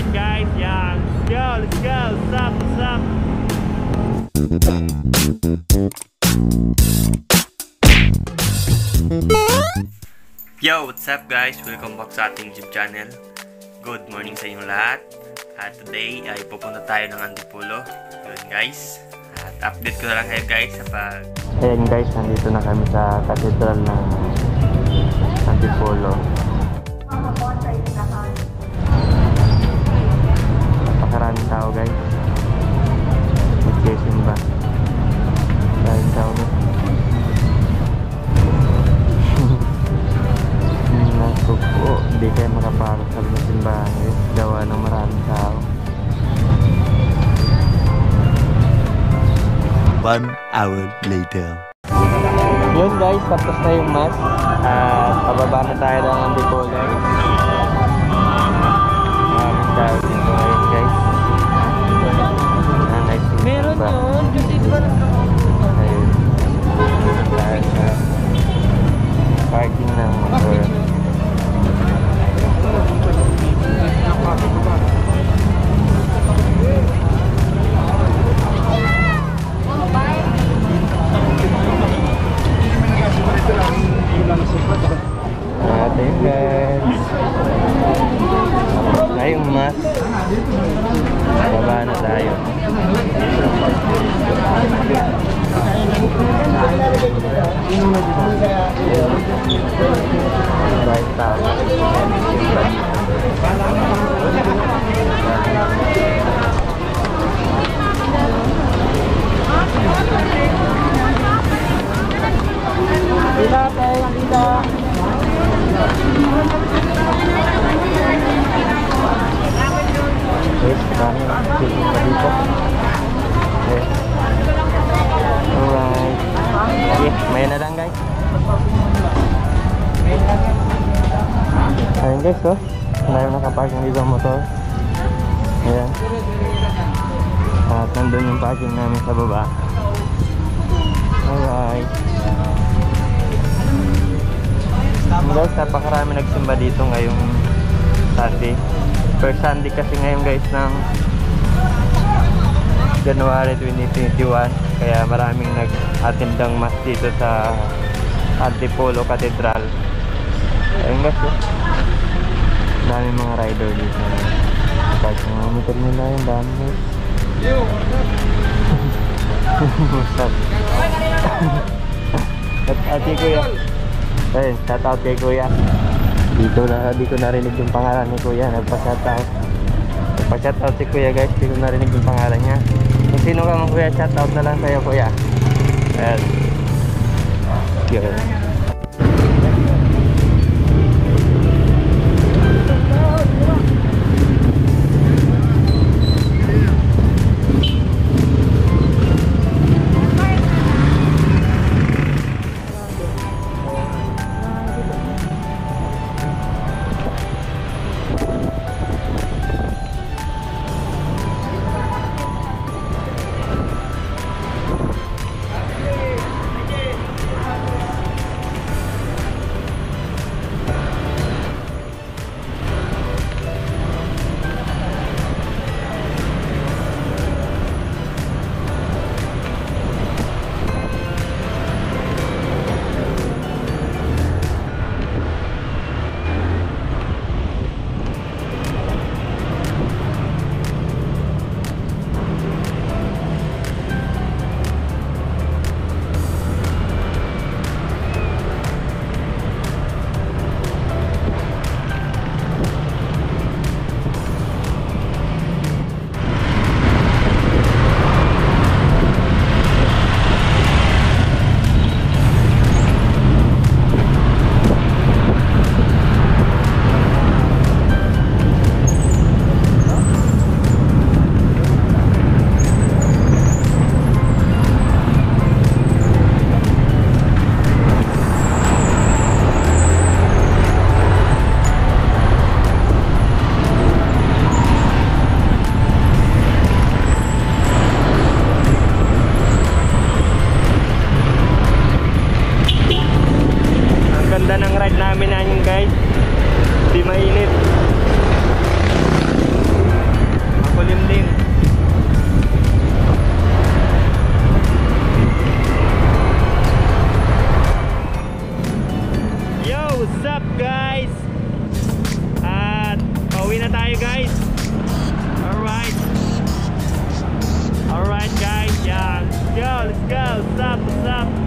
natin guys. Yan. Let's go. What's up? Yo, what's up guys? Welcome back sa ating YouTube channel. Good morning sa inyong lahat. At today ay pupunta tayo ng Antipolo. Yun guys. At update ko na lang kayo guys sa pag... Ayan guys, nandito na kami sa Cathedral ng Antipolo. Napakaraming tao guys. Magsisimba. Maraming tao na. Naku po, hindi kayo makapasok sa simbahan guys. Gawa ng maraming tao. 1 hour later. Yun guys, tapos na yung mass. At pababa na tayo ng Antipolo. Maraming tao dito ngayon guys. Meron yun, duty pa lang. Ayun. Tayo sa parking ng motor. Ating guys, tapos na yung mas, baba na tayo. Right tayo. Dila tayo, dila. Guys, kami sitting na dito. Okay. Alright. Okay, may na lang guys. Ayun guys, oh. Tayo nakaparking dito ang motor. Ayan. At nandun yung parking namin sa baba. Alright. Guys, napakarami nagsimba dito ngayong Sunday. First Sunday kasi ngayon guys ng January 2021. Kaya maraming nag-attendang mass dito sa Antipolo Cathedral. Ayun guys, daming mga rider dito. Kahit mga motor nila yung dami guys. Ate kuya. Ayun, shoutout kay kuya. Dito narinig yung pangalan ni kuya. Nagpa-shoutout si kuya guys. Dito narinig yung pangalan niya. Kung sino ka mga kuya, shoutout na lang sa'yo kuya. Ayan. Yun. Pauwi na tayo guys. Alright. Alright guys, yeah. Let's go. What's up?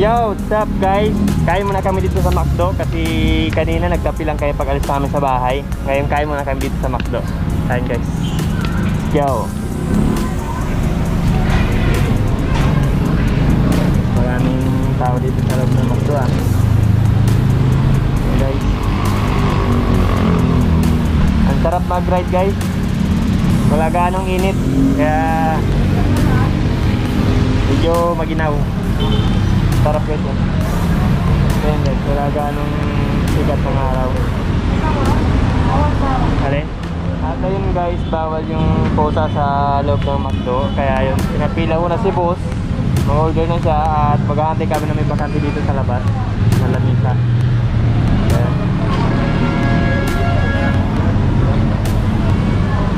Yo, what's up guys? Kain muna kami dito sa McDo kasi kanina nagkapi lang kayo pag alis namin sa bahay. Ngayon kain muna kami dito sa McDo. Kain guys. Yo. Maraming tao dito sa loob ng McDo ah. Guys. Ang sarap mag-ride guys. Wala ganong init. Kaya medyo maginaw. Sarap guys yun. Ayan guys, wala ganong sigat ng araw. Alin? At ayun guys, bawal yung quota sa loob ng McDo. Kaya yun, pinapila ko na si boss. Mag-order na siya at maghahantay kami na may bakante dito sa labas. Malamisa. Ayan.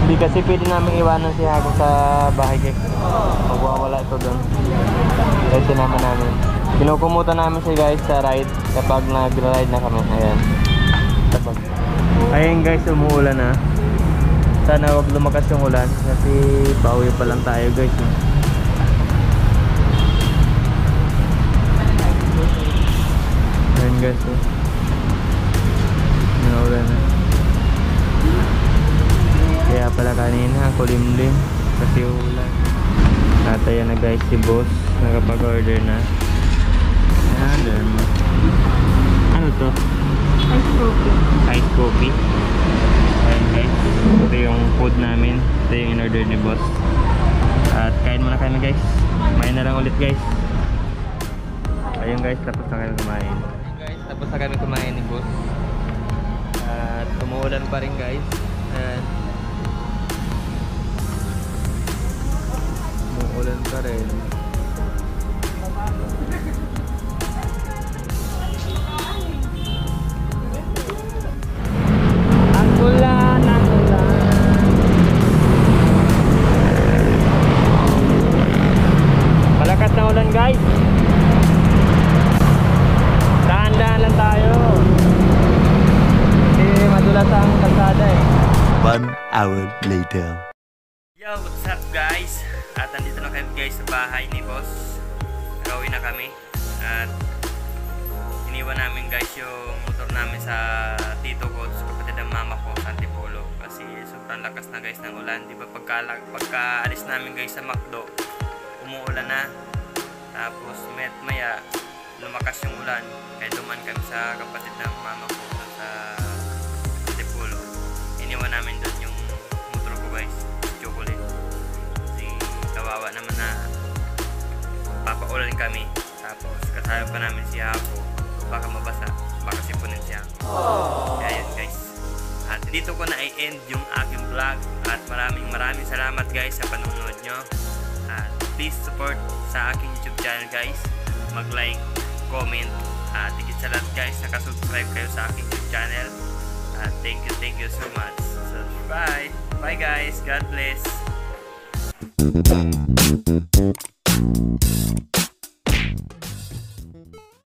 Hindi kasi pwede namin iwanan si Hago sa bahay guys. Magwawala ito doon. Kaya sinama namin. Kinukumutan namin si guys sa ride kapag nag-ride na kami. Ayan. Ayan guys, umuulan na. Sana wag lumakas yung ulan kasi pauwi pa lang tayo guys. Ayan guys. Umuulan na. Kaya pala kanina kulimlim kasi ulan. At ayan na guys si boss. Nakapag-order na. Ayan. Ano to? Ice coffee. Ice coffee. Ayan guys. Ito yung food namin. Ito yung in-order ni boss. At kain muna kami guys. Kumain na lang ulit guys. Ayun guys, tapos na kami kumain. Ayun guys, tapos na kami kumain ni boss. At umuulan pa rin guys. Ayan. Umuulan pa rin. Malakas na ulan guys. Dahan-dahan lang tayo. Kasi madulas ang kalsada eh. 1 hour later. Yo, what's up guys? At andito na kami guys sa bahay ni boss. Gawin na kami. At iniwan namin guys yung motor namin sa tito ko, sa kapatid ng mama ko sa Antipolo. Kasi sobrang lakas na guys ng ulan. Diba pagka alis namin guys sa McDo, umuulan na. Tapos maya lumakas yung ulan. Kaya duman kami sa kapatid ng mama ko sa Antipolo. Iniwan namin doon yung motor ko guys, chocolate. Kasi kawawa naman na papaulan kami. Tapos kasama pa namin si Hapo. Baka mabasa, baka sipunin siya. Kaya yun guys. At dito ko na i-end yung aking vlog. At maraming salamat guys sa panonood nyo. At please support sa aking YouTube channel guys. Mag-like, comment. At higit sa lahat guys, nakasubscribe kayo sa aking YouTube channel. At thank you so much. So bye! Bye guys! God bless!